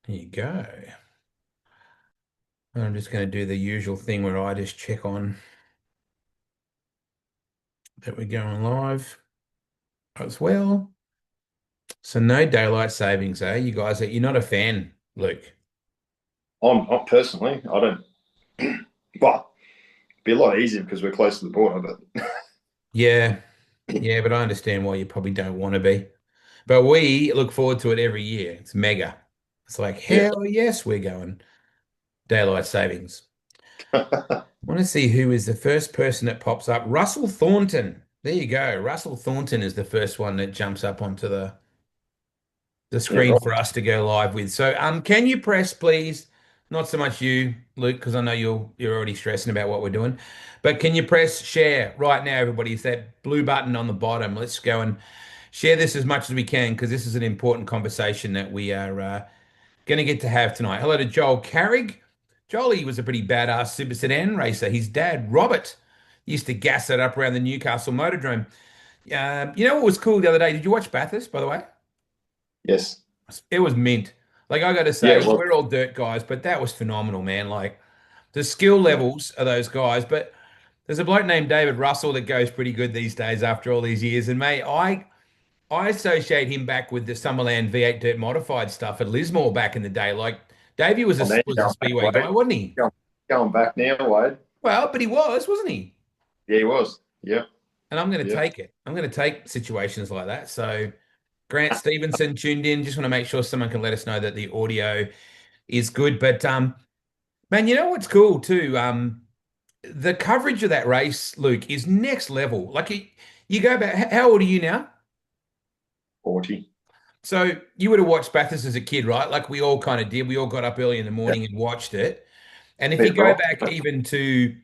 Here you go. And I'm just going to do the usual thing where I just check on that we're going live as well. So no daylight savings, eh? You guys, you're not a fan, Luke. I'm personally, I don't. Well, it'd be a lot easier because we're close to the border. But Yeah, yeah, but I understand why you probably don't want to be. But we look forward to it every year. It's mega. It's like, yeah, hell yes, we're going daylight savings. I want to see who is the first person that pops up. Russell Thornton. There you go. Russell Thornton is the first one that jumps up onto the yeah, screen right. for us to go live with. So, can you press, please? Not so much you, Luke, because I know you're already stressing about what we're doing. But can you press share right now, everybody? It's that blue button on the bottom. Let's go and share this as much as we can because this is an important conversation that we are going to get to have tonight. Hello to Joel Carrig. Joel, he was a pretty badass Super Sedan racer. His dad, Robert, used to gas it up around the Newcastle Motordrome. You know what was cool the other day? Did you watch Bathurst, by the way? Yes, It was mint. Like I got to yeah, say, well, we're all dirt guys, but that was phenomenal, man. Like the skill yeah, levels of those guys. But there's a bloke named David Russell that goes pretty good these days after all these years. And mate, I associate him back with the Summerland V8 dirt modified stuff at Lismore back in the day. Like Davey was on there, a going back, speedway guy, Wade. wasn't he? Going back now, Wade. Well, but he was, wasn't he? Yeah, he was. Yep, And I'm going to yep. take it. I'm going to take situations like that. So Grant Stevenson tuned in. Just want to make sure someone can let us know that the audio is good. But man, you know what's cool too? The coverage of that race, Luke, is next level. Like you go back, how old are you now? 40. So you would have watched Bathurst as a kid, right? Like we all kind of did. We all got up early in the Yeah, morning and watched it. And if you Peter go Brock. back even to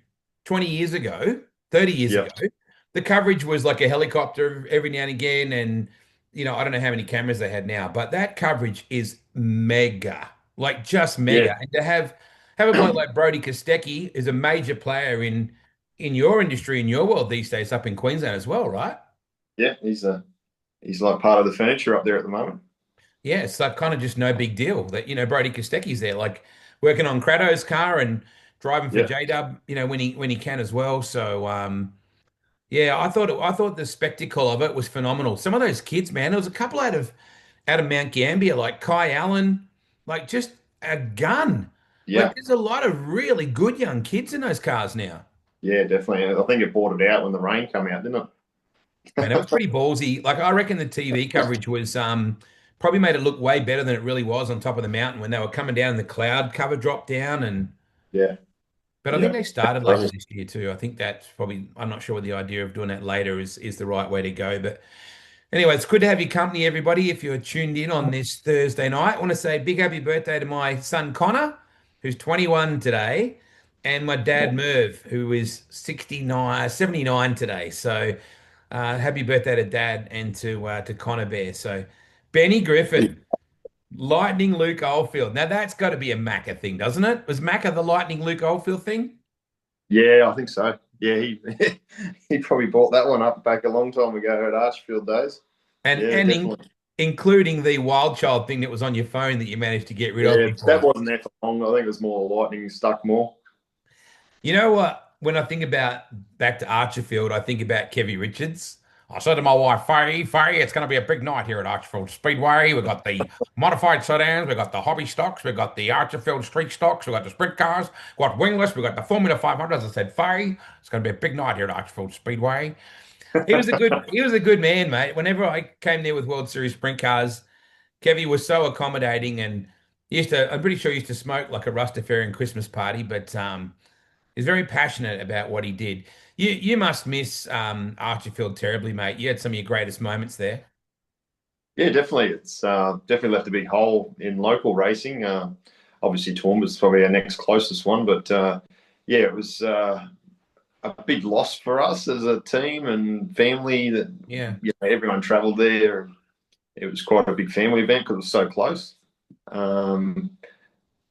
20 years ago, 30 years ago, Yep. the coverage was like a helicopter every now and again. And, I don't know how many cameras they had now, but that coverage is mega, like just Yeah, mega. And to have a bloke like Brody Kostecki is a major player in your industry, in your world these days, up in Queensland as well, right? yeah. He's like part of the furniture up there at the moment. Yeah, it's like kind of just no big deal that, Brody Kostecki's there, like working on Crado's car and driving for Yeah, J-Dub, when he can as well. So yeah, I thought the spectacle of it was phenomenal. Some of those kids, man, there was a couple out of Mount Gambier, like Kai Allen, like just a gun. Like yeah, there's a lot of really good young kids in those cars now. yeah, definitely. I think it brought it out when the rain came out, didn't Man, it was it? pretty ballsy. Like I reckon the TV coverage was probably made it look way better than it really was on top of the mountain when they were coming down and the cloud cover dropped down and Yeah, but I think yeah. they started later this year too. I think that's probably I'm not sure what the idea of doing that later is the right way to go. But anyway, it's good to have your company, everybody. If you're tuned in on this Thursday night, I want to say big happy birthday to my son Connor, who's 21 today, and my dad Merv, who is 69, 79 today. So happy birthday to Dad and to Connor Bear. So Benny Griffin, Lightning Luke Oldfield. Now that's got to be a Macca thing, doesn't it? Was Macca the Lightning Luke Oldfield thing? Yeah, I think so. Yeah, he he probably bought that one up back a long time ago at Archfield days. And Yeah, and in, definitely. including the Wild Child thing that was on your phone that you managed to get rid of Yeah, that before. wasn't there for long. I think it was more lightning stuck more. You know what? When I think about back to Archerfield, I think about Kevy Richards. I said to my wife, Faye, it's going to be a big night here at Archerfield Speedway. We've got the modified sedans, we've got the hobby stocks, we've got the Archerfield street stocks, we've got the sprint cars, we've got wingless, we've got the Formula 500. As I said, Faye, it's going to be a big night here at Archerfield Speedway. He was a good man, mate. Whenever I came there with World Series sprint cars, Kevy was so accommodating and I'm pretty sure he used to smoke like a Rastafarian Christmas party, but he's very passionate about what he did. You must miss Archerfield terribly, mate. You had some of your greatest moments there. Yeah, definitely. It's definitely left a big hole in local racing. Obviously, Toowoomba's probably our next closest one, but yeah, it was a big loss for us as a team and family. That Yeah. everyone travelled there. It was quite a big family event because it was so close. Um,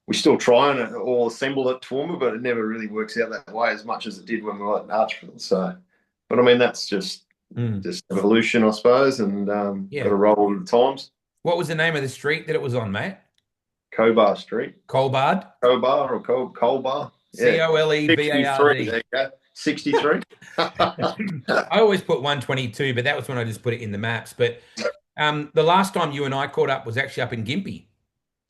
we still try and all assemble at Toowoomba, but it never really works out that way as much as it did when we were at Archfield. So, but I mean, that's Mm. just evolution, I suppose, and got Yeah. to roll with the times. What was the name of the street that it was on, mate? Cobar Street. Colbard. Cobar or Colbar. Yeah. Colebard. 63. There you go. 63. I always put 122, but that was when I just put it in the maps. But the last time you and I caught up was actually up in Gympie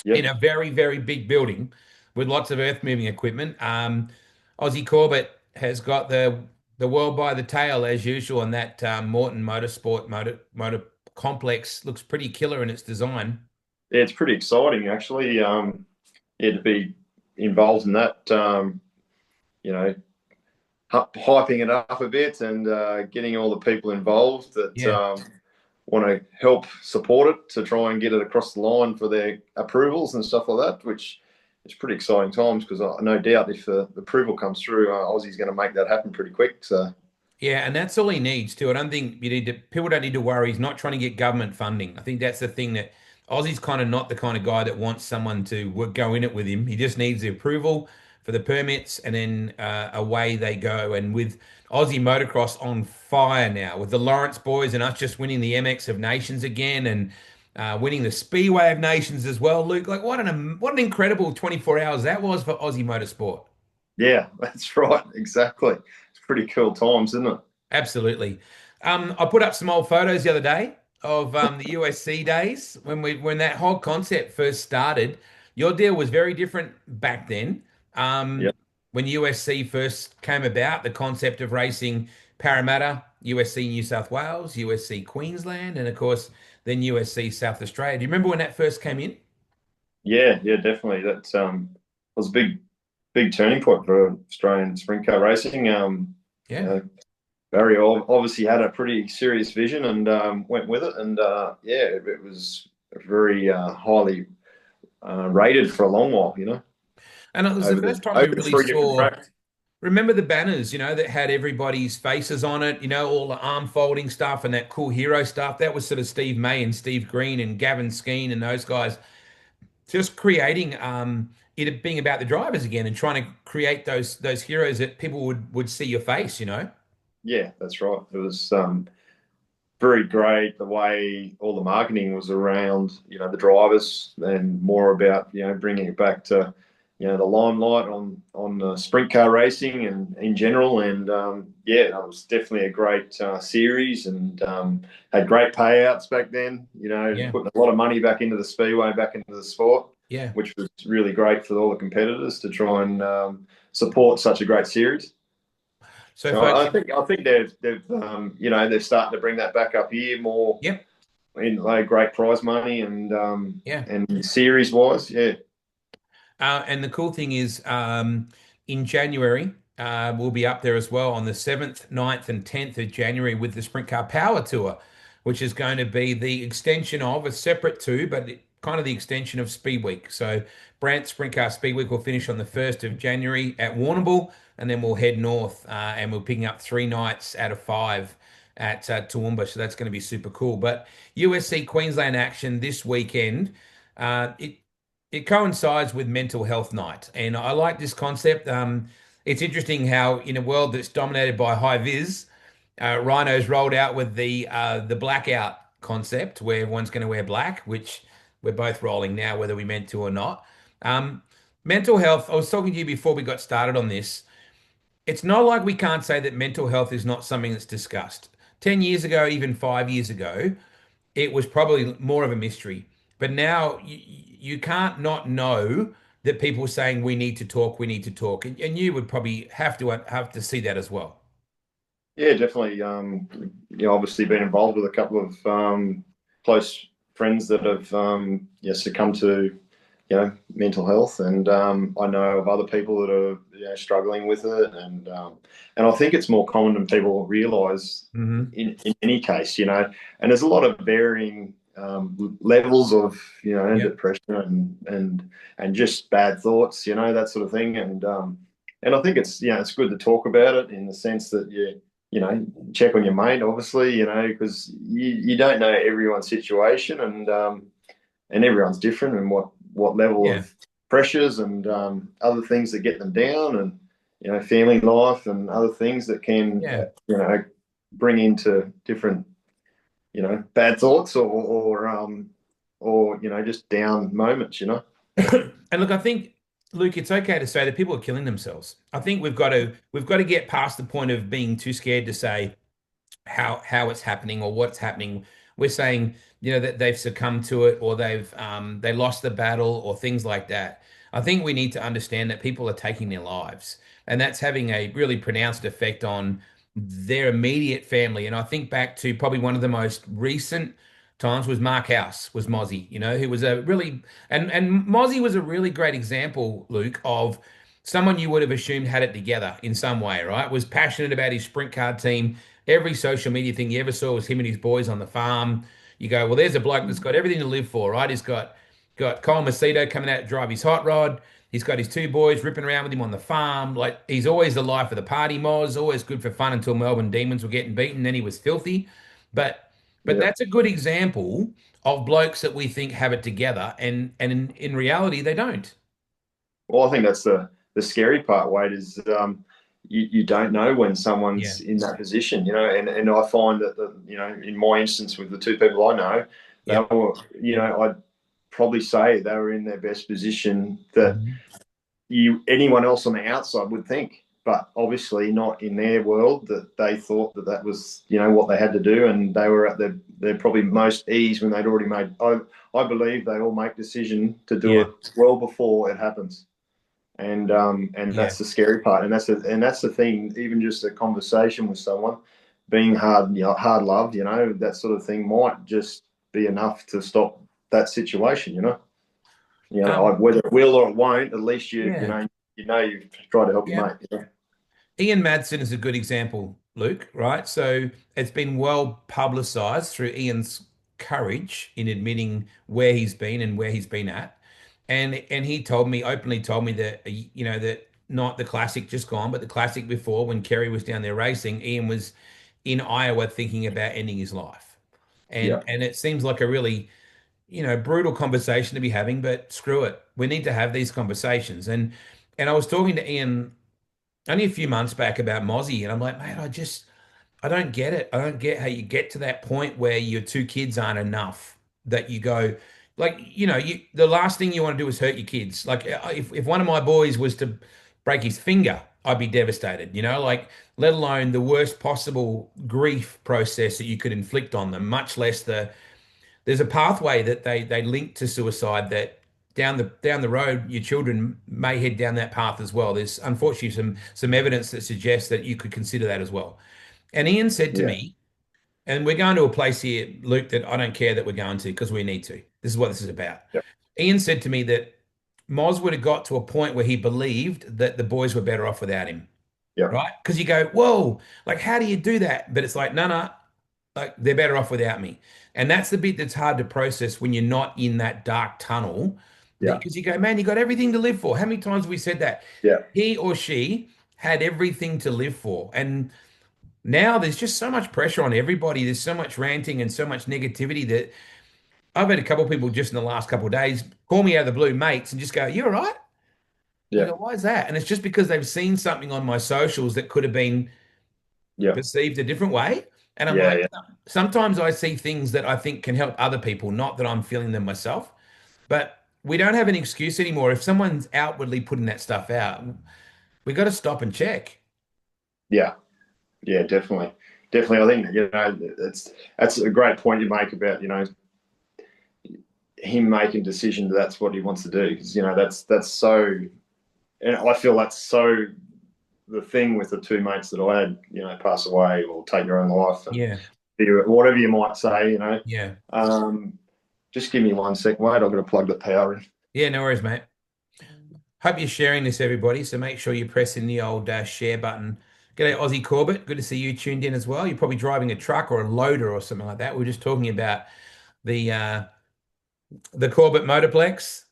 in Yep. a very, very big building with lots of earth moving equipment. Aussie Corbett has got the world by the tail as usual, and that Morton Motorsport motor complex looks pretty killer in its design. Yeah, it's pretty exciting actually. Yeah, to be involved in that. You know, hyping it up a bit and getting all the people involved that Yeah. want to help support it to try and get it across the line for their approvals and stuff like that, which is pretty exciting times because I no doubt if the approval comes through, Aussie's going to make that happen pretty quick. So Yeah, and that's all he needs too. I don't think people don't need to worry. He's not trying to get government funding. I think that's the thing that Aussie's kind of not the kind of guy that wants someone to go in it with him. He just needs the approval for the permits, and then away they go. And with Aussie motocross on fire now, with the Lawrence boys and us just winning the MX of Nations again, and winning the Speedway of Nations as well, Luke. Like what an incredible 24 hours that was for Aussie motorsport. yeah, that's right, exactly. It's pretty cool times, isn't it? Absolutely. I put up some old photos the other day of the USC days when that whole concept first started. Your deal was very different back then. Yeah. When USC first came about, the concept of racing Parramatta, USC New South Wales, USC Queensland, and of course then USC South Australia. Do you remember when that first came in? Yeah, yeah, definitely. That was a big turning point for Australian sprint car racing. You Yeah. know, Barry obviously had a pretty serious vision and went with it, and yeah, it was very highly rated for a long while. And it was the Over first time we over really three different saw. tracks. Remember the banners, that had everybody's faces on it, all the arm folding stuff and that cool hero stuff. That was sort of Steve May and Steve Green and Gavin Skeen and those guys just creating it being about the drivers again and trying to create those heroes that people would see your face. Yeah, that's right. It was very great the way all the marketing was around the drivers and more about bringing it back to the limelight on sprint car racing and in general, and yeah, it was definitely a great series and had great payouts back then, Yeah. putting a lot of money back into the speedway, back into the sport, Yeah. which was really great for all the competitors to try and support such a great series. So So folks, I think they've starting to bring that back up here more yep. in like great prize money Yeah. and series wise, yeah. And the cool thing is, in January, we'll be up there as well on the 7th, 9th, and 10th of January with the Sprint Car Power Tour, which is going to be the extension of a separate two, but kind of the extension of Speed Week. So Brant Sprint Car Speed Week will finish on the 1st of January at Warrnambool, and then we'll head north, and we're picking up 3 nights out of 5 at Toowoomba. So that's going to be super cool. But USC Queensland action this weekend. It coincides with Mental Health Night, and I like this concept. It's interesting how in a world that's dominated by high vis, Rhino's rolled out with the blackout concept, where everyone's going to wear black, which we're both rolling now, whether we meant to or not. Mental health. I was talking to you before we got started on this. It's not like we can't say that mental health is not something that's discussed. 10 years ago, even 5 years ago, it was probably more of a mystery. But now you can't not know that people are saying we need to talk, we need to talk, and you would probably have to see that as well. Yeah, definitely. Obviously been involved with a couple of close friends that have succumbed to mental health, and I know of other people that are struggling with it, and I think it's more common than people realise Hmm. in any case, and there's a lot of varying levels of Yep. depression and just bad thoughts, that sort of thing, and I think it's good to talk about it in the sense that check on your mate, obviously, because you don't know everyone's situation, and everyone's different, and what level Yeah. of pressures and other things that get them down, and family life and other things that can Yeah. bring into different bad thoughts or just down moments. And look, I think, Luke, it's okay to say that people are killing themselves. I think we've got to get past the point of being too scared to say how it's happening or what's happening. We're saying, that they've succumbed to it or they lost the battle or things like that. I think we need to understand that people are taking their lives, and that's having a really pronounced effect on their immediate family. And I think back to probably one of the most recent times was Mark House, was Mozzie, who was a really and Mozzie was a really great example, Luke, of someone you would have assumed had it together in some way, right? Was passionate about his sprint car team. Every social media thing you ever saw was him and his boys on the farm. You go, well, there's a bloke that's got everything to live for, right? He's got Kyle Macedo coming out to drive his hot rod. He's got his two boys ripping around with him on the farm. Like he's always the life of the party, Moz, always good for fun until Melbourne Demons were getting beaten. Then he was filthy. But but Yeah. that's a good example of blokes that we think have it together, and in reality they don't. Well, I think that's the scary part, Wade, is you don't know when Yeah. someone's in that position, and I find that in my instance with the two people I know, they Yep. were, I'd probably say they were in their best position that Mhm. anyone else on the outside would think, but obviously not in their world, that they thought that was what they had to do, and they were at their probably most ease when they'd already made. I believe they all make decision to do Yeah. it well before it happens, and Yeah. that's the scary part, and that's the thing. Even just a conversation with someone, being hard loved, that sort of thing might just be enough to stop that situation. Um, Whether it will or it won't, at least yeah. you've tried to help your Yeah. mate. Ian Madsen is a good example, Luke, right? So it's been well publicized through Ian's courage in admitting where he's been and where he's been at. And he openly told me that that not the classic just gone, but the classic before when Kerry was down there racing, Ian was in Iowa thinking about ending his life. And Yeah, and it seems like a really, brutal conversation to be having, but screw it. We need to have these conversations. And I was talking to Ian only a few months back about Mozzie, and I'm like, mate, I don't get it. I don't get how you get to that point where your two kids aren't enough that you go, like, the last thing you want to do is hurt your kids. Like, if one of my boys was to break his finger, I'd be devastated, like, let alone the worst possible grief process that you could inflict on them, much less there's a pathway that they link to suicide that down the road your children may head down that path as well. There's unfortunately some evidence that suggests that you could consider that as well. And Ian said to yeah, me, and we're going to a place here, Luke, that I don't care that we're going to because we need to. This is what this is about. yeah, Ian said to me that Moz would have got to a point where he believed that the boys were better off without him, yeah, right? Because you go, whoa, like how do you do that? But it's like, no, no, like they're better off without me. And that's the bit that's hard to process when you're not in that dark tunnel. yeah, Because you go, man, you got everything to live for. How many times have we said that? yeah, He or she had everything to live for. And now there's just so much pressure on everybody. There's so much ranting and so much negativity that I've had a couple of people just in the last couple of days call me out of the blue, mates, and just go, "You all right?" I yeah, go, "Why is that?" And it's just because they've seen something on my socials that could have been yeah, perceived a different way. And I'm yeah, like, yeah, sometimes I see things that I think can help other people, not that I'm feeling them myself. But we don't have an excuse anymore. If someone's outwardly putting that stuff out, we got to stop and check. yeah, yeah, definitely, definitely. I think that's a great point you make about him making decisions. That's what he wants to do, because that's so, and I feel that's so the thing with the two mates that I had, pass away or take their own life, and Yeah. whatever you might say, Yeah. Um, just give me 1 second, mate. I've got to plug the power in. Yeah. No worries, mate. Hope you're sharing this, everybody. So make sure you're pressing the old share button. G'day, Aussie Corbett. Good to see you tuned in as well. You're probably driving a truck or a loader or something like that. We are just talking about the uh, the Corbett Motorplex,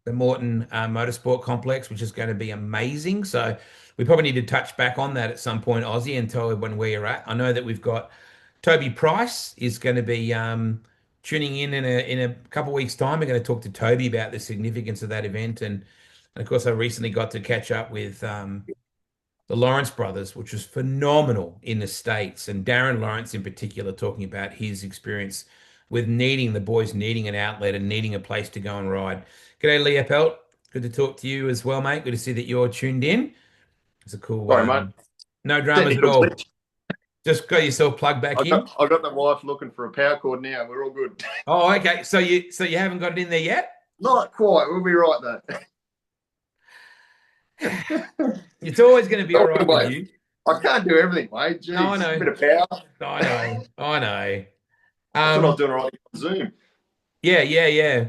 the Morton Motorsport Complex, which is going to be amazing. So we probably need to touch back on that at some point, Aussie, and tell everyone where you're at. I know that we've got Toby Price is going to be tuning in a couple of weeks' time. We're going to talk to Toby about the significance of that event, and of course, I recently got to catch up with the Lawrence brothers, which was phenomenal in the States, and Darren Lawrence in particular, talking about his experience with needing the boys needing an outlet and needing a place to go and ride. G'day, Leah Pelt. Good to talk to you as well, mate. Good to see that you're tuned in. It's a cool, Sorry, mate. no dramas at Technical all. glitch. Just got yourself plugged back I in. got the wife looking for a power cord now. We're all good. Oh, okay. So you haven't got it in there yet? Not quite. We'll be right though. It's always going to be all right with Anyway, you. I can't do everything, mate. No, I Jeez, a bit know. of power. I know. I know. I thought I was Um, doing all right on Zoom. yeah, yeah, yeah.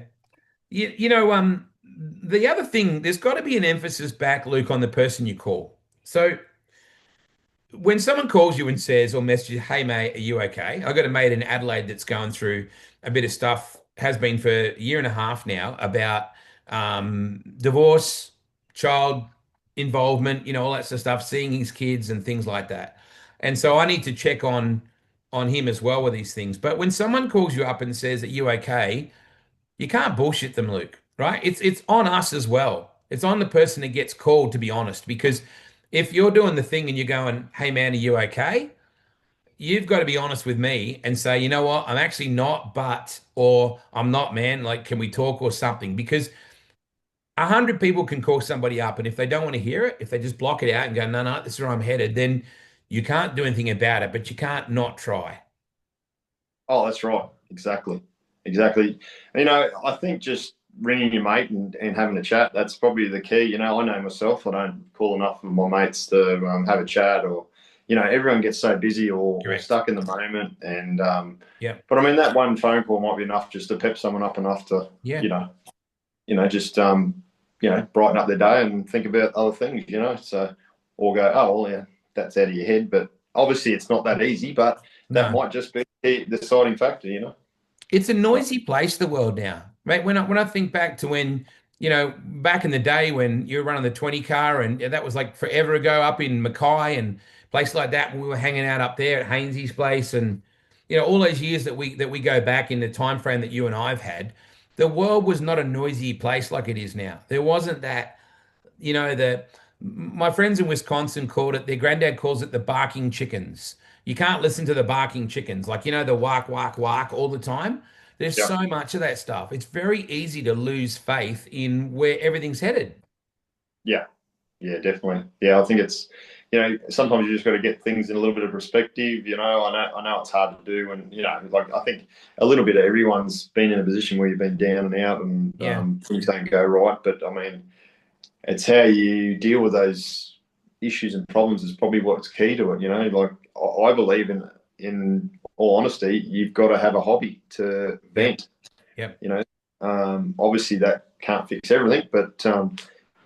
The other thing, there's got to be an emphasis back, Luke, on the person you call. So when someone calls you and says or messages, "Hey mate, are you okay?" I got a mate in Adelaide that's going through a bit of stuff, has been for a year and a half now, about divorce, child involvement, all that sort of stuff, seeing his kids and things like that. And so I need to check on him as well with these things. But when someone calls you up and says, "Are you okay?" You can't bullshit them, Luke, right? It's on us as well. It's on the person that gets called, to be honest, because if you're doing the thing and you're going, "Hey man, are you okay?" You've got to be honest with me and say, "You know what? I'm actually not, but," or "I'm not, man. Like, can we talk or something?" Because 100 people can call somebody up, and if they don't want to hear it, if they just block it out and go, "No, no, this is where I'm headed," then you can't do anything about it, but you can't not try. Oh, that's right. Exactly. Exactly. I think just ringing your mate and having a chat, that's probably the key. I know myself, I don't call enough of my mates to have a chat or, everyone gets so busy or Correct. stuck in the moment. And, Yeah. but I mean, that one phone call might be enough just to pep someone up enough to, Yeah. just, brighten up their day and think about other things. So, or go, oh, well, yeah, that's out of your head. But obviously it's not that easy, but that No. might just be the deciding factor. It's a So, noisy place, the world now, right? When I think back to when, back in the day when you were running the 20 car and that was like forever ago up in Mackay and places like that, when we were hanging out up there at Hainsey's place and all those years that we go back in the time frame that you and I've had, the world was not a noisy place like it is now. There wasn't that the my friends in Wisconsin called it, their granddad calls it the barking chickens. You can't listen to the barking chickens, like the walk, walk, walk all the time. There's yeah. so much of that stuff. It's very easy to lose faith in where everything's headed. Yeah, yeah, definitely. Yeah, I think it's sometimes you just got to get things in a little bit of perspective. I know it's hard to do, and like I think a little bit of everyone's been in a position where you've been down and out, and Yeah, things don't go right. But I mean, it's how you deal with those issues and problems is probably what's key to it. Like I believe in all honesty, you've got to have a hobby to yep, vent. yep, Obviously that can't fix everything, but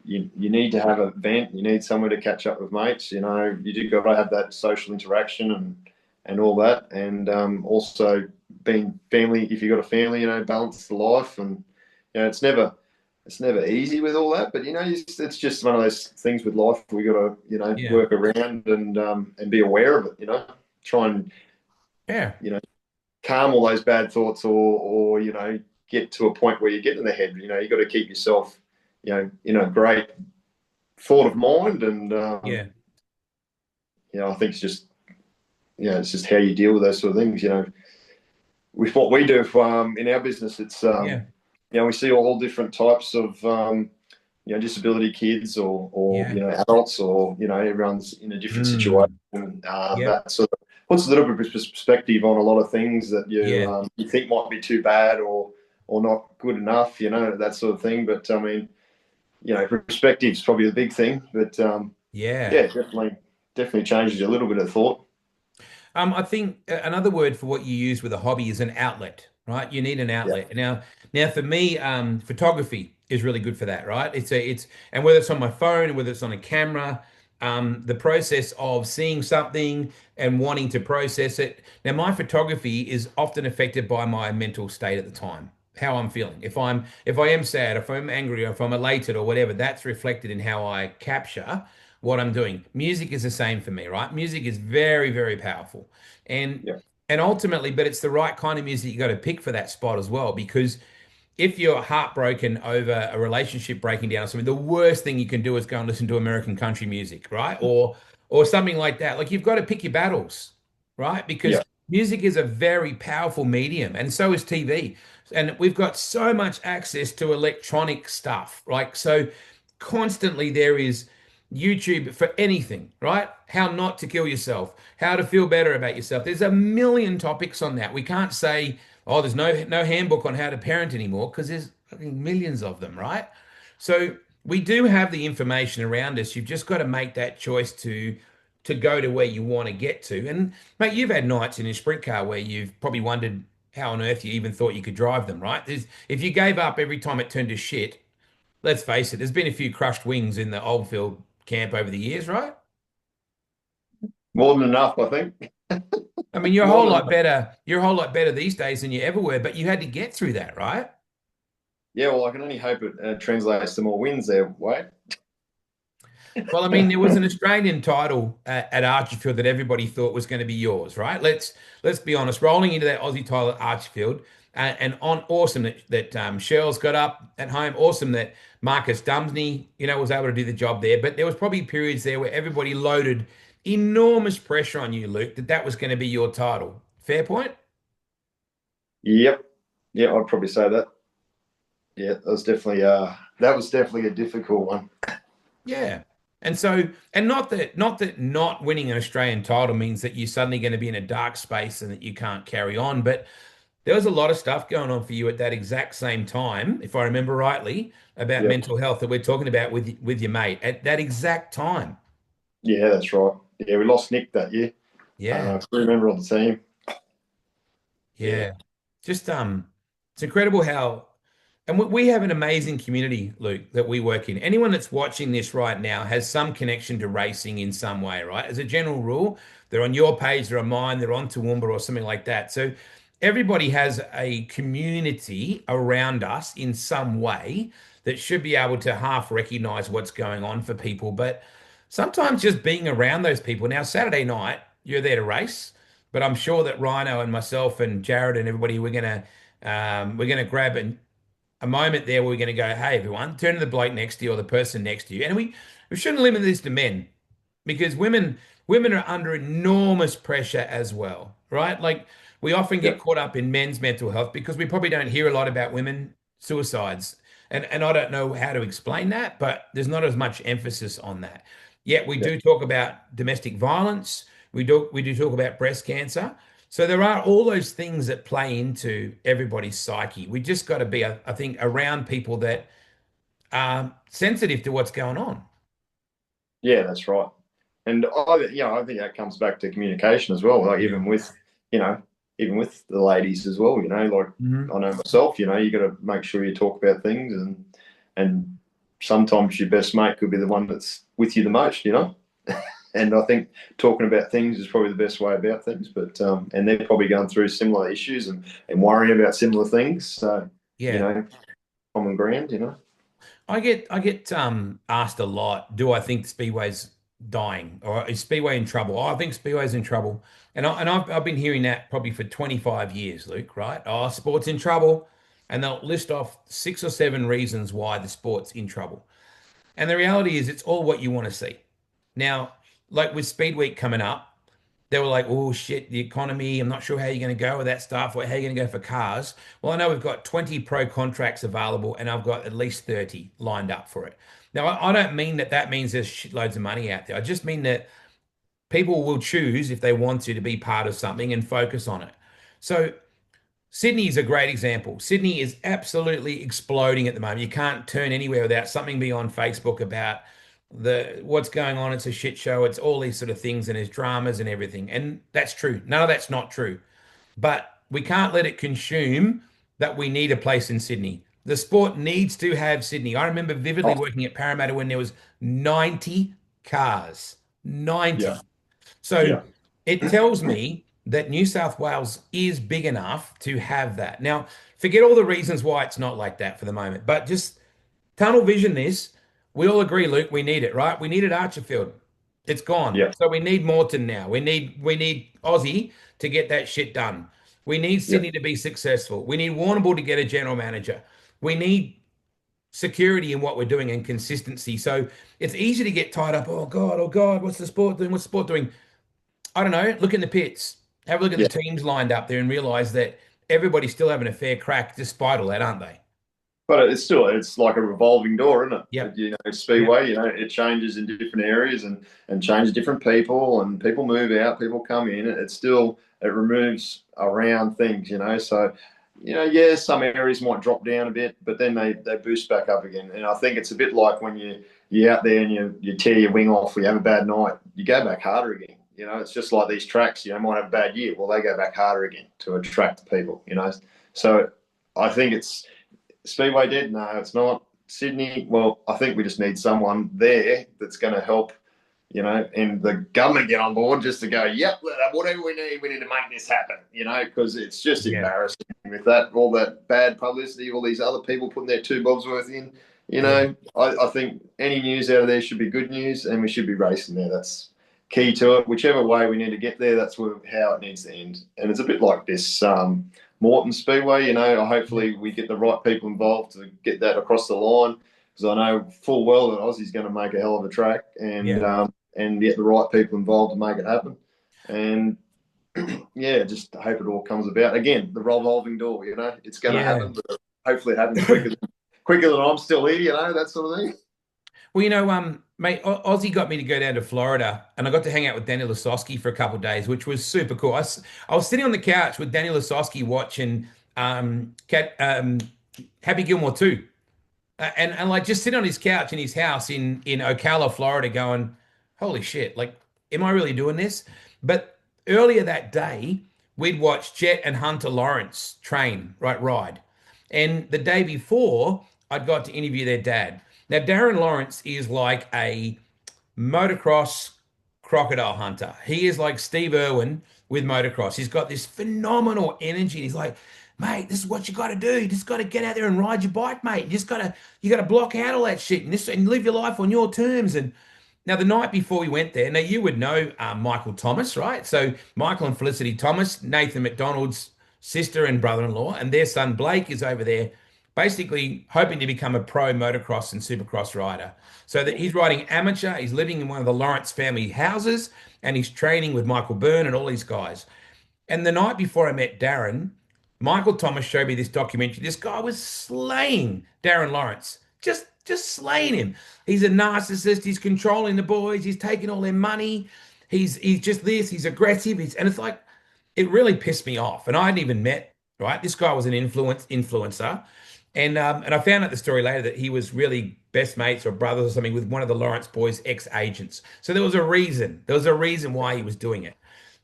you need to have a vent. You need somewhere to catch up with mates. You do got to have that social interaction and all that, and also being family. If you've got a family, balance the life, and it's never easy with all that. But it's just one of those things with life. We got to yeah, work around and be aware of it. Try and yeah, calm all those bad thoughts, or get to a point where you get in the head. You got to keep yourself in a great thought of mind, and yeah, I think it's just how you deal with those sort of things. With what we do in our business, it's yeah, we see all different types of disability kids or yeah, adults, or everyone's in a different situation. mm, yep, That sort of puts a little bit of perspective on a lot of things that yeah, you think might be too bad or not good enough, that sort of thing. But I mean, perspective is probably the big thing. But yeah. yeah, definitely changes a little bit of thought. I think another word for what you use with a hobby is an outlet, right? You need an Yeah, outlet. Now for me, photography is really good for that, right? And whether it's on my phone, whether it's on a camera, the process of seeing something and wanting to process it. Now, my photography is often affected by my mental state at the time, how I'm feeling. If I am sad, if I'm angry, or if I'm elated or whatever, that's reflected in how I capture what I'm doing. Music is the same for me, right? Music is very, very powerful. And yeah, and ultimately, but it's the right kind of music you got to pick for that spot as well. Because if you're heartbroken over a relationship breaking down or something, the worst thing you can do is go and listen to American country music, right? Or something like that. Like you've got to pick your battles, right? Because yeah, Music is a very powerful medium, and so is TV. And we've got so much access to electronic stuff. Like, so constantly there is YouTube for anything, right? How not to kill yourself, how to feel better about yourself. There's a million topics on that. We can't say, oh, there's no handbook on how to parent anymore because there's fucking millions of them, right? So we do have the information around us. You've just got to make that choice to go to where you want to get to. And mate, you've had nights in a sprint car where you've probably wondered how on earth you even thought you could drive them, right? If you gave up every time it turned to shit, let's face it, there's been a few crushed wings in the Oldfield camp over the years, right? More than enough, I think. I mean, you're a More whole than lot enough. better. You're a whole lot better these days than you ever were, but you had to get through that, right? Yeah, well, I can only hope it translates to more wins there, Wade. Well, I mean, there was an Australian title at Archerfield that everybody thought was going to be yours, right? Let's be honest. Rolling into that Aussie title at Archerfield, and on awesome that Shirl's got up at home. Awesome that Marcus Dumsney, was able to do the job there. But there was probably periods there where everybody loaded enormous pressure on you, Luke, that was going to be your title. Fair point? Yep. Yeah, I'd probably say that. Yeah, that was definitely a difficult one. Yeah. And so, and not that not winning an Australian title means that you're suddenly going to be in a dark space and that you can't carry on, but there was a lot of stuff going on for you at that exact same time, if I remember rightly, about Yep. mental health that we're talking about with your mate at that exact time. Yeah, that's right. Yeah, we lost Nick that year. Yeah. Crew member on the team. Yeah. Yeah. Just it's incredible how and we have an amazing community, Luke, that we work in. Anyone that's watching this right now has some connection to racing in some way, right? As a general rule, they're on your page, they're on mine, they're on Toowoomba or something like that. So everybody has a community around us in some way that should be able to half recognize what's going on for people. But sometimes just being around those people. Now, Saturday night, you're there to race, but I'm sure that Rhino and myself and Jared and everybody, we're gonna grab a moment there where we're going to go, hey, everyone, turn to the bloke next to you or the person next to you. And we shouldn't limit this to men because women are under enormous pressure as well, right? Like we often get Yep. caught up in men's mental health because we probably don't hear a lot about women suicides. And I don't know how to explain that, but there's not as much emphasis on that. Yet we Yep. do talk about domestic violence. We do talk about breast cancer. So there are all those things that play into everybody's psyche. We just got to be, I think, around people that are sensitive to what's going on. Yeah, that's right. And I think that comes back to communication as well. Like Yeah. you know, even with the ladies as well. Like Mhm. I know myself. You got to make sure you talk about things, and sometimes your best mate could be the one that's with you the most. And I think talking about things is probably the best way about things. But and they're probably going through similar issues and worrying about similar things. So you Yeah. know, common ground. I get asked a lot, do I think Speedway's dying or is Speedway in trouble? Oh, I think Speedway's in trouble. And I've been hearing that probably for 25 years, Luke, right? Oh, sport's in trouble. And they'll list off 6 or 7 reasons why the sport's in trouble. And the reality is it's all what you want to see. Now, like with Speed Week coming up, they were like, oh shit, the economy. I'm not sure how you're going to go with that stuff or how you're going to go for cars. Well, I know we've got 20 pro contracts available and I've got at least 30 lined up for it. Now, I don't mean that means there's shitloads of money out there. I just mean that people will choose if they want to be part of something and focus on it. So Sydney is a great example. Sydney is absolutely exploding at the moment. You can't turn anywhere without something being on Facebook about the what's going on. It's a shit show. It's all these sort of things, and there's dramas and everything. And that's true. None of that's not true. But we can't let it consume that we need a place in Sydney. The sport needs to have Sydney. I remember vividly Oh, working at Parramatta when there was 90 cars. yeah, 90. So yeah, it tells me that New South Wales is big enough to have that. Now, forget all the reasons why it's not like that for the moment, but just tunnel vision this. We all agree, Luke, we need it, right? We needed Archerfield. It's gone. yeah, So we need Moreton now. We need Aussie to get that shit done. We need yeah, Sydney to be successful. We need Warrnambool to get a general manager. We need security in what we're doing and consistency. So it's easy to get tied up. Oh God, what's the sport doing? What's the sport doing? I don't know. Look in the pits. Have a look at the Yeah. teams lined up there and realize that everybody's still having a fair crack despite all that, aren't they? But it's like a revolving door, isn't it? Yep. Speedway, it changes in different areas and changes different people, and people move out, people come in. It removes around things. So, yeah, some areas might drop down a bit, but then they boost back up again. And I think it's a bit like when you're out there and you tear your wing off or you have a bad night, you go back harder again. It's just like these tracks, might have a bad year. Well, they go back harder again to attract people. So I think it's Speedway dead? No, it's not. Sydney, well, I think we just need someone there that's going to help, and the government get on board just to go, yep, whatever we need to make this happen, because it's just Yeah. embarrassing with all that bad publicity, all these other people putting their two bobs worth in. Yeah. I think any news out of there should be good news, and we should be racing there. That's key to it. Whichever way we need to get there, that's how it needs to end. And it's a bit like this Morton Speedway. Hopefully we get the right people involved to get that across the line, because I know full well that Aussie's going to make a hell of a track, Yeah. and get the right people involved to make it happen. And yeah, just hope it all comes about. Again, the revolving door. It's going to Yeah. happen, but hopefully it happens quicker than I'm still here. That sort of thing. Well, mate, Aussie got me to go down to Florida, and I got to hang out with Danny Lasowski for a couple of days, which was super cool. I was sitting on the couch with Danny Lasowski watching Happy Gilmore 2. And like just sitting on his couch in his house in Ocala, Florida, going, "Holy shit! Like, am I really doing this?" But earlier that day, we'd watched Jet and Hunter Lawrence ride, and the day before, I'd got to interview their dad. Now, Darren Lawrence is like a motocross crocodile hunter. He is like Steve Irwin with motocross. He's got this phenomenal energy. He's like, mate, this is what you got to do. You just got to get out there and ride your bike, mate. You got to block out all that shit and live your life on your terms. And now the night before we went there, now you would know Michael Thomas, right? So Michael and Felicity Thomas, Nathan McDonald's sister and brother-in-law, and their son Blake is over there, basically hoping to become a pro motocross and supercross rider. So that he's riding amateur, he's living in one of the Lawrence family houses, and he's training with Michael Byrne and all these guys. And the night before I met Darren, Michael Thomas showed me this documentary. This guy was slaying Darren Lawrence, just slaying him. He's a narcissist. He's controlling the boys. He's taking all their money. He's just this. He's aggressive. And it's like it really pissed me off. And I hadn't even met, right. This guy was an influencer, and I found out the story later that he was really best mates or brothers or something with one of the Lawrence boys' ex-agents. So there was a reason. There was a reason why he was doing it.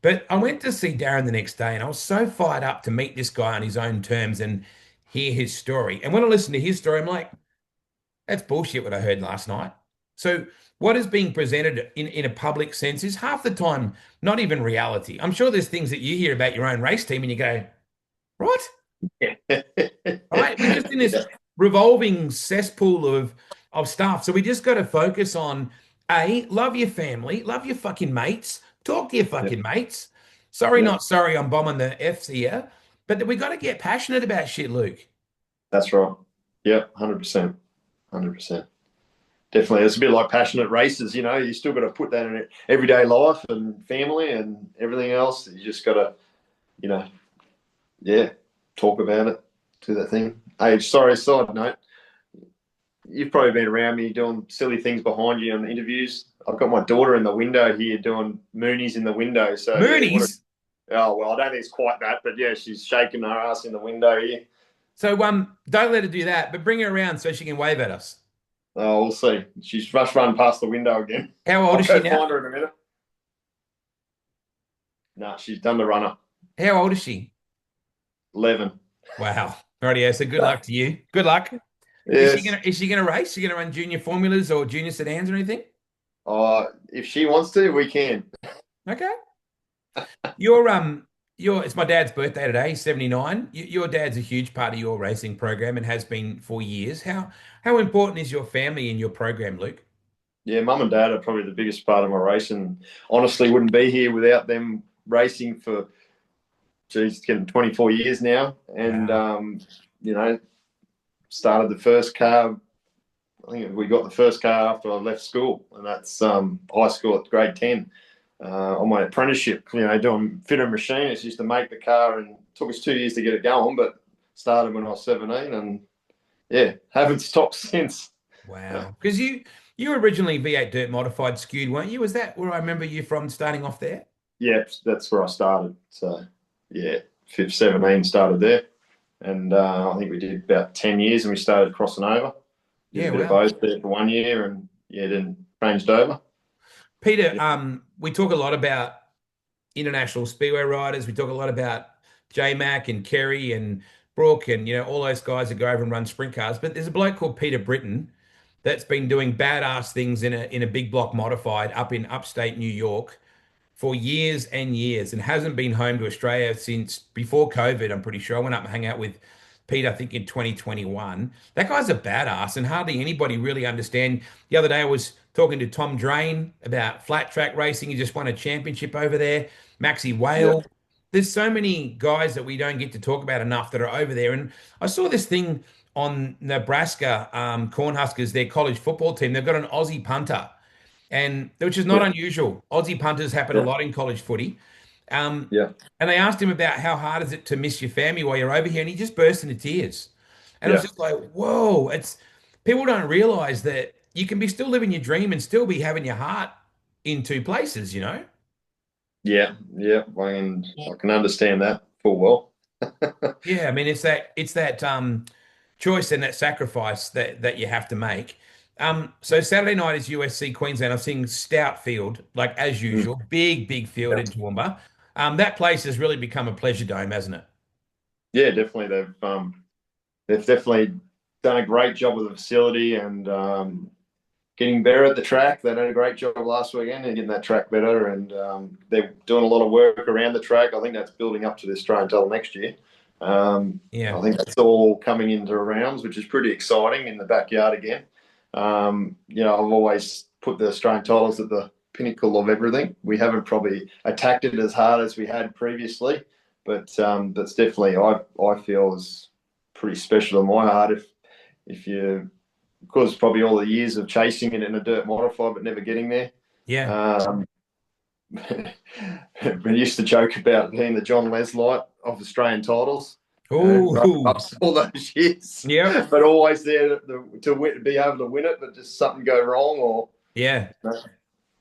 But I went to see Darren the next day, and I was so fired up to meet this guy on his own terms and hear his story. And when I listened to his story, I'm like, that's bullshit what I heard last night. So what is being presented in a public sense is half the time not even reality. I'm sure there's things that you hear about your own race team and you go, what? All right, we're just in this revolving cesspool of stuff. So we just got to focus on love your family, love your fucking mates, talk to your fucking mates. Sorry, Yeah, not sorry, I'm bombing the F's here, but we got to get passionate about shit, Luke. that's right. Yeah, 100%. 100%. Definitely. It's a bit like passionate races, you still got to put that in everyday life and family and everything else. You just got to, you know, yeah, talk about it, do that thing. Hey, sorry, side note. You've probably been around me doing silly things behind you on the interviews. I've got my daughter in the window here doing Moonies in the window. So Moonies. oh well, I don't think it's quite that, but yeah, she's shaking her ass in the window here. So don't let her do that, but bring her around so she can wave at us. Oh, we'll see. She's run past the window again. How old I'll is go she now? find her in a minute. No, she's done the runner. How old is she? 11. Wow. Rightio. So good luck to you. Good luck. Yes. Is she gonna race? Is she gonna run junior formulas or junior sedans or anything? If she wants to, we can. Okay. Your it's my dad's birthday today, he's 79. Your dad's a huge part of your racing program and has been for years. How important is your family in your program, Luke? Yeah, mum and dad are probably the biggest part of my race, and honestly wouldn't be here without them racing for, geez, getting 24 years now. And, Wow. Started the first car. I think we got the first car after I left school, and that's high school at grade 10. on my apprenticeship, doing fitter machinist, used to make the car, and it took us 2 years to get it going, but started when I was 17, and yeah, haven't stopped since. Wow. Because you were originally V8 dirt modified skewed, weren't you? Was that where I remember you from starting off there? Yeah, that's where I started. So yeah, 17 started there, and I think we did about 10 years, and we started crossing over. Did a Yeah, bit of wow. both there for 1 year, and yeah, then changed over. Peter, Yeah, we talk a lot about international speedway riders. We talk a lot about J Mac and Kerry and Brooke and all those guys that go over and run sprint cars. But there's a bloke called Peter Britton that's been doing badass things in a big block modified up in upstate New York for years and years and hasn't been home to Australia since before COVID. I'm pretty sure I went up and hung out with Pete, I think in 2021. That guy's a badass and hardly anybody really understand. The other day I was talking to Tom Drain about flat track racing. He just won a championship over there. Maxie yeah, Whale. There's so many guys that we don't get to talk about enough that are over there. And I saw this thing on Nebraska Cornhuskers, their college football team. They've got an Aussie punter and which is not yeah, unusual. Aussie punters happen a yeah, lot in college footy. Um, yeah, and they asked him about how hard is it to miss your family while you're over here, and he just burst into tears. And it was yeah, just like, whoa! It's people don't realize that you can be still living your dream and still be having your heart in two places. yeah, yeah. I can understand that full well. Yeah, I mean it's that choice and that sacrifice that you have to make. So Saturday night is USC Queensland. I'm seeing stout field, like as Mm, usual, big field yeah. in Toowoomba. That place has really become a pleasure dome, hasn't it? Yeah, definitely. They've definitely done a great job with the facility and getting better at the track. They did a great job last weekend and getting that track better, and they're doing a lot of work around the track. I think that's building up to the Australian title next year. Yeah, I think that's all coming into rounds, which is pretty exciting in the backyard again. I've always put the Australian titles at the pinnacle of everything. We haven't probably attacked it as hard as we had previously, but that's definitely I feel is pretty special in my heart. If you because probably all the years of chasing it in a dirt modified but never getting there. yeah. Um, we used to joke about being the John Leslight of Australian titles, running Oh, up all those years, yep, but always there to be able to win it, but just something go wrong or yeah.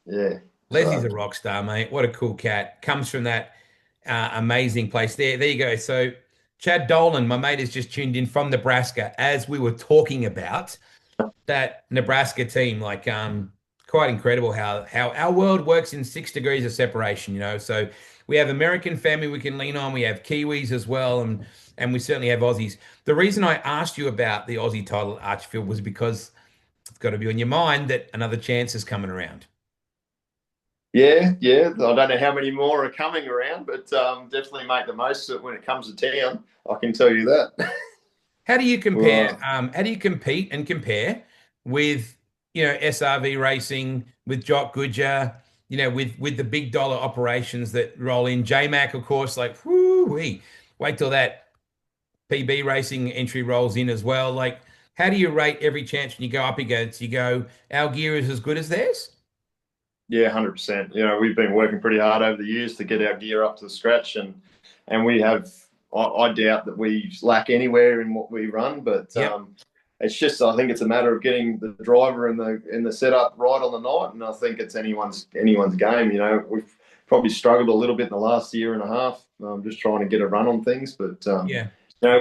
yeah. Leslie's So a rock star, mate. What a cool cat. Comes from that amazing place. There you go. So Chad Dolan, my mate, has just tuned in from Nebraska as we were talking about that Nebraska team. Like, quite incredible how our world works in 6 degrees of separation. So we have American family we can lean on. We have Kiwis as well, and we certainly have Aussies. The reason I asked you about the Aussie title at Archfield was because it's got to be on your mind that another chance is coming around. yeah, yeah. I don't know how many more are coming around, but definitely make the most of it when it comes to town. I can tell you that. How do you compare? Well, How do you compete and compare with SRV racing with Jock Goodyer? With the big dollar operations that roll in. JMac, of course, like whoo wee. Wait till that PB racing entry rolls in as well. Like, how do you rate every chance when you go up against? You go, our gear is as good as theirs. yeah, 100%. We've been working pretty hard over the years to get our gear up to scratch, and we have. I doubt that we lack anywhere in what we run, but Yep. it's just I think it's a matter of getting the driver and the setup right on the night, and I think it's anyone's game. We've probably struggled a little bit in the last year and a half, just trying to get a run on things, but Yeah.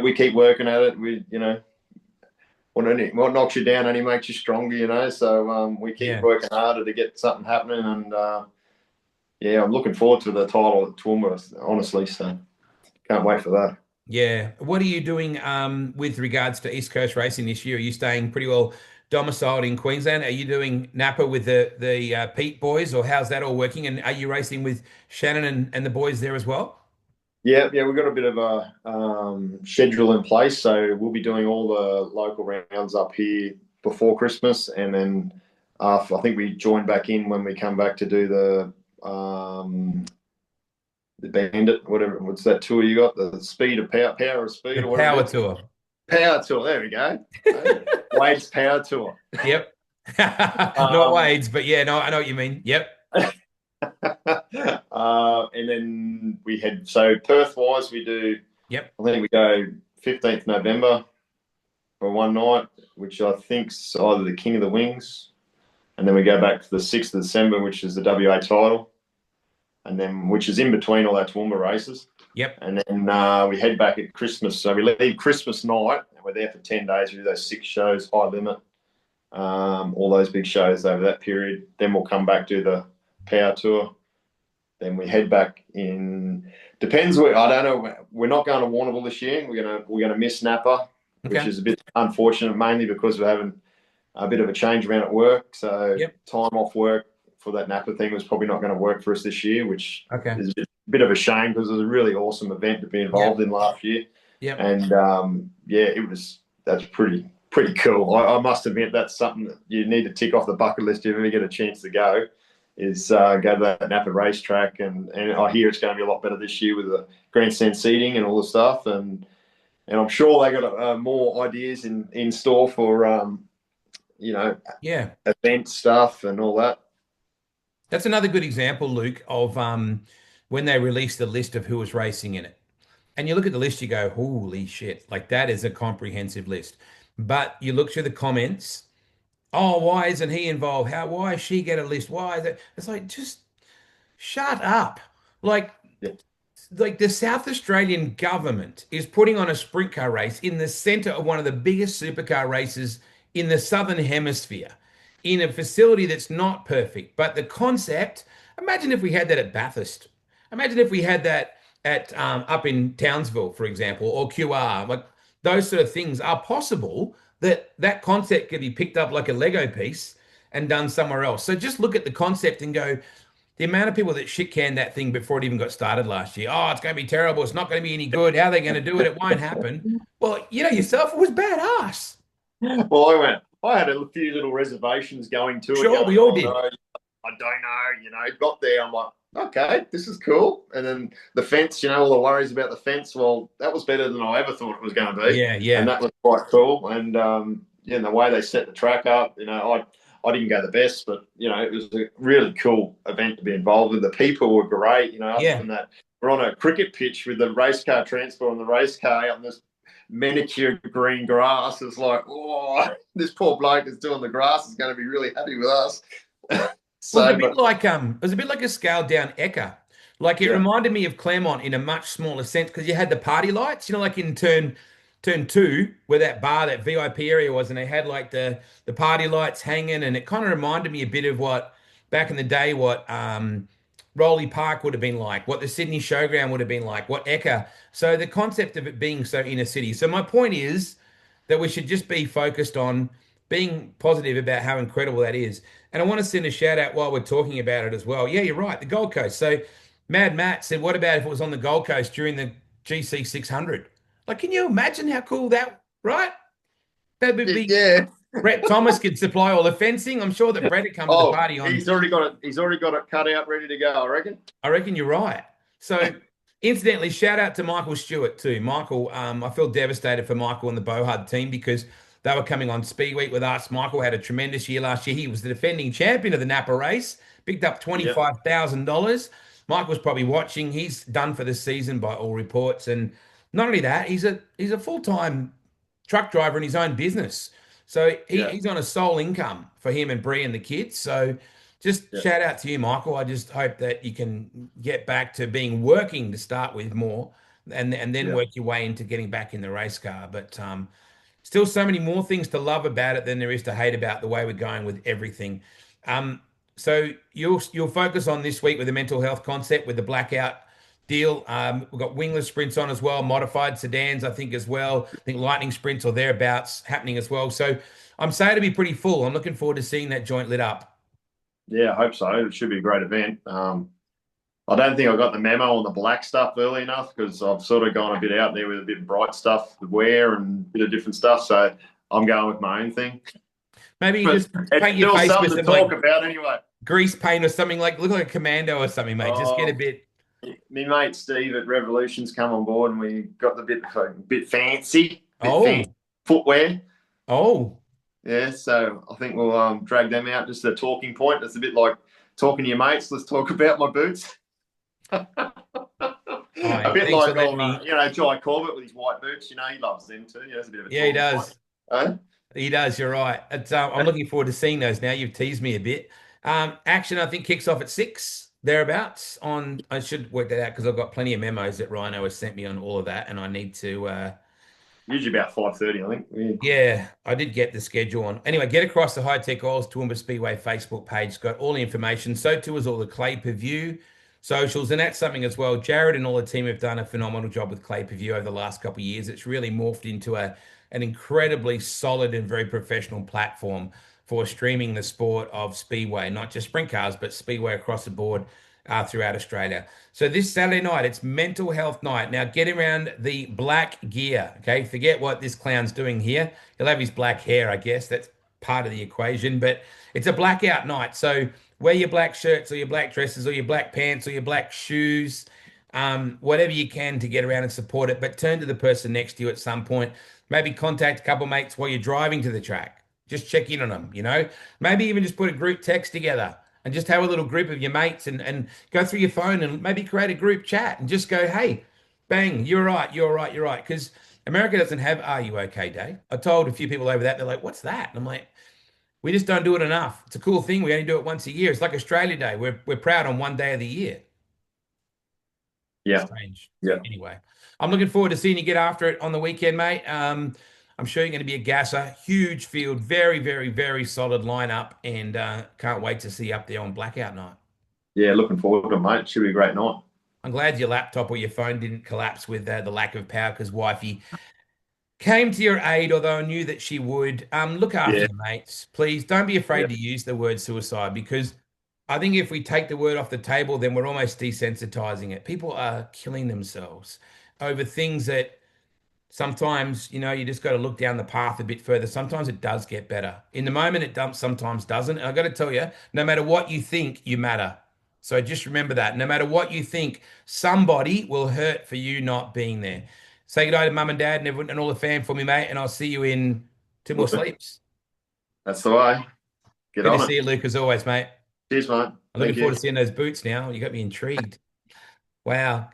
we keep working at it. What knocks you down only makes you stronger. So we keep Yeah. working harder to get something happening, and yeah, I'm looking forward to the title at Toowoomba, honestly. So can't wait for that. Yeah. What are you doing with regards to East Coast racing this year? Are you staying pretty well domiciled in Queensland? Are you doing Napa with the Pete boys, or how's that all working? And are you racing with Shannon and the boys there as well? Yeah, yeah, we've got a bit of a schedule in place, so we'll be doing all the local rounds up here before Christmas, and then I think we join back in when we come back to do the Bandit, whatever. What's that tour you got? The Speed of Power of Speed, The or whatever Power it is. Tour. Power Tour. There we go. Wade's Power Tour. Yep. Not Um, Wade's, but yeah, no, I know what you mean. Yep. And then we had, so Perth wise, we do, Yep. I think we go 15th November for one night, which I think's either the King of the Wings. And then we go back to the 6th of December, which is the WA title. And then, which is in between all our Toowoomba races. Yep. And then we head back at Christmas. So we leave Christmas night and we're there for 10 days. We do those 6 shows, high limit, all those big shows over that period. Then we'll come back, do the power tour. Then we head back in, depends where, I don't know. We're not going to Warrnambool this year. We're gonna miss Napa, which Okay. is a bit unfortunate, mainly because we're having a bit of a change around at work. So Yep. time off work for that Napa thing was probably not going to work for us this year, which Okay. is a bit of a shame because it was a really awesome event to be involved Yep. in last year. Yep. And yeah, that's pretty cool. I must admit that's something that you need to tick off the bucket list if you ever get a chance to go. Is go to that Napa racetrack, and I hear it's going to be a lot better this year with the grandstand seating and all the stuff, and I'm sure they got more ideas in store for you know Yeah. event stuff and all that. That's another good example, Luke, of when they released the list of who was racing in it. And you look at the list, you go, holy shit, like that is a comprehensive list. But you look through the comments, oh, why isn't he involved? Why is she get a list? Why is it? It's like, just shut up. Like, Yeah, like the South Australian government is putting on a sprint car race in the center of one of the biggest supercar races in the Southern Hemisphere in a facility that's not perfect. But the concept, imagine if we had that at Bathurst. Imagine if we had that at up in Townsville, for example, or QR. Like those sort of things are possible that that concept could be picked up like a Lego piece and done somewhere else. So just look at the concept and go, the amount of people that shit canned that thing before it even got started last year. Oh, it's going to be terrible. It's not going to be any good. How are they going to do it? It won't happen. Well, you know yourself, it was badass. well, I had a few little reservations going to it, Sure, going, we all oh did. no, I don't know, got there, I'm like, okay, this is cool. And then the fence, all the worries about the fence, well, that was better than I ever thought it was going to be. Yeah, And yeah, that was quite cool. And, yeah, and the way they set the track up, I didn't go the best, but, it was a really cool event to be involved with. The people were great, other yeah, than that, we're on a cricket pitch with the race car transport and the race car out in this manicured green grass. It's like, oh, this poor bloke is doing the grass is going to be really happy with us. it was a So, bit but like it was a bit like a scaled down Ekka. Like it yeah, reminded me of Claremont in a much smaller sense because you had the party lights, like in turn 2, where that bar, that VIP area was, and they had like the party lights hanging, and it kind of reminded me a bit of what back in the day, what Rowley Park would have been like, what the Sydney Showground would have been like, what Ekka. So the concept of it being so inner city. So my point is that we should just be focused on being positive about how incredible that is. And I want to send a shout out while we're talking about it as well. Yeah, you're right. The Gold Coast. So Mad Matt said, what about if it was on the Gold Coast during the GC 600? Like, can you imagine how cool that, right? That would be, yeah. Brett Thomas could supply all the fencing. I'm sure that Brett would come to the Oh, party on. he's already got it. He's already got it cut out, ready to go. I reckon. I reckon you're right. So, incidentally, shout out to Michael Stewart too. Michael, I feel devastated for Michael and the Bohud team because they were coming on Speed Week with us. Michael had a tremendous year last year. He was the defending champion of the Napa race, picked up Yep. $25,000. Michael's probably watching. He's done for the season by all reports, and not only that, he's a full-time truck driver in his own business. So Yeah. he's on a sole income for him and Bree and the kids. So just Yeah. shout out to you, Michael. I just hope that you can get back to being working to start with more and then Yeah. work your way into getting back in the race car. But still so many more things to love about it than there is to hate about the way we're going with everything. Um, so you'll focus on this week with the mental health concept with the blackout deal. We've got wingless sprints on as well, modified sedans, I think, as well. I think lightning sprints or thereabouts happening as well. So I'm saying to be pretty full. I'm looking forward to seeing that joint lit up. Yeah. I hope so. It should be a great event. I don't think I got the memo on the black stuff early enough because I've sort of gone a bit out there with a bit of bright stuff to wear and a bit of different stuff. So I'm going with my own thing. Maybe you But just it's paint your still face with something to some like talk about anyway. grease paint or something, like look like a commando or something, mate. Just get a Oh, bit. my mate Steve at Revolution's come on board and we got the bit fancy, bit fancy Oh, footwear. oh, Yeah, so I think we'll drag them out just a talking point. It's a bit like talking to your mates. Let's talk about my boots. All A right. bit Thanks for like letting me. Jai Corbett with his white boots. He loves them too. He has a bit of a Yeah, he talking point. does. Eh? He does. You're right. I'm looking forward to seeing those now. You've teased me a bit. Action, I think, kicks off at 6 thereabouts. I should work that out because I've got plenty of memos that Rhino has sent me on all of that, and I need to. Usually about 5:30, I think. Yeah. Yeah, I did get the schedule on. Anyway, get across the Hi-Tec Oils Toowoomba Speedway Facebook page. It's got all the information. So too is all the Clay Per View socials, and that's something as well. Jared and all the team have done a phenomenal job with Clay Per View over the last couple of years. It's really morphed into an incredibly solid and very professional platform for streaming the sport of Speedway, not just sprint cars, but Speedway across the board throughout Australia. So this Saturday night, it's mental health night. Now get around the black gear. Okay. Forget what this clown's doing here. He'll have his black hair, I guess. That's part of the equation, but it's a blackout night. So wear your black shirts or your black dresses or your black pants or your black shoes, whatever you can to get around and support it. But turn to the person next to you at some point. Maybe contact a couple of mates while you're driving to the track. Just check in on them. Maybe even just put a group text together and just have a little group of your mates and go through your phone and maybe create a group chat and just go, hey, bang, you're right, you're right, you're right. Because America doesn't have Are You Okay Day. I told a few people over that, they're like, what's that? And I'm like, we just don't do it enough. It's a cool thing. We only do it once a year. It's like Australia Day. We're proud on one day of the year. Yeah. Strange. Yeah. Anyway, I'm looking forward to seeing you get after it on the weekend, mate. I'm sure you're going to be a gasser. Huge field, very, very, very solid lineup, and can't wait to see you up there on blackout night. Yeah. Looking forward to it, mate. Should be a great night. I'm glad your laptop or your phone didn't collapse with the lack of power because wifey came to your aid, although I knew that she would. Look after Yeah. your mates. Please don't be Yeah. afraid to use the word suicide because I think if we take the word off the table, then we're almost desensitizing it. People are killing themselves over things that sometimes, you just got to look down the path a bit further. Sometimes it does get better. In the moment, it dumps, sometimes doesn't. And I got to tell you, no matter what you think, you matter. So just remember that. No matter what you think, somebody will hurt for you not being there. Say goodbye to mum and dad and everyone and all the fam for me, mate. And I'll see you in two more sleeps. That's the way. Get Good to on see it. you, Luke, as always, mate. Cheers, mate. I'm looking Thank forward you. to seeing those boots now. You got me intrigued. Wow.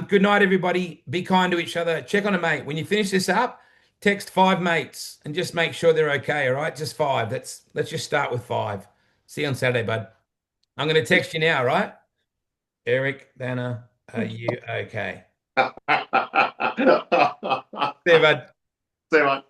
Good night, everybody. Be kind to each other. Check on a mate. When you finish this up, text 5 mates and just make sure they're okay. All right, just 5. Let's just start with 5. See you on Saturday, bud. I'm going to text you now, all right? Eric, Banner, are you okay? See you, bud. See you, mate.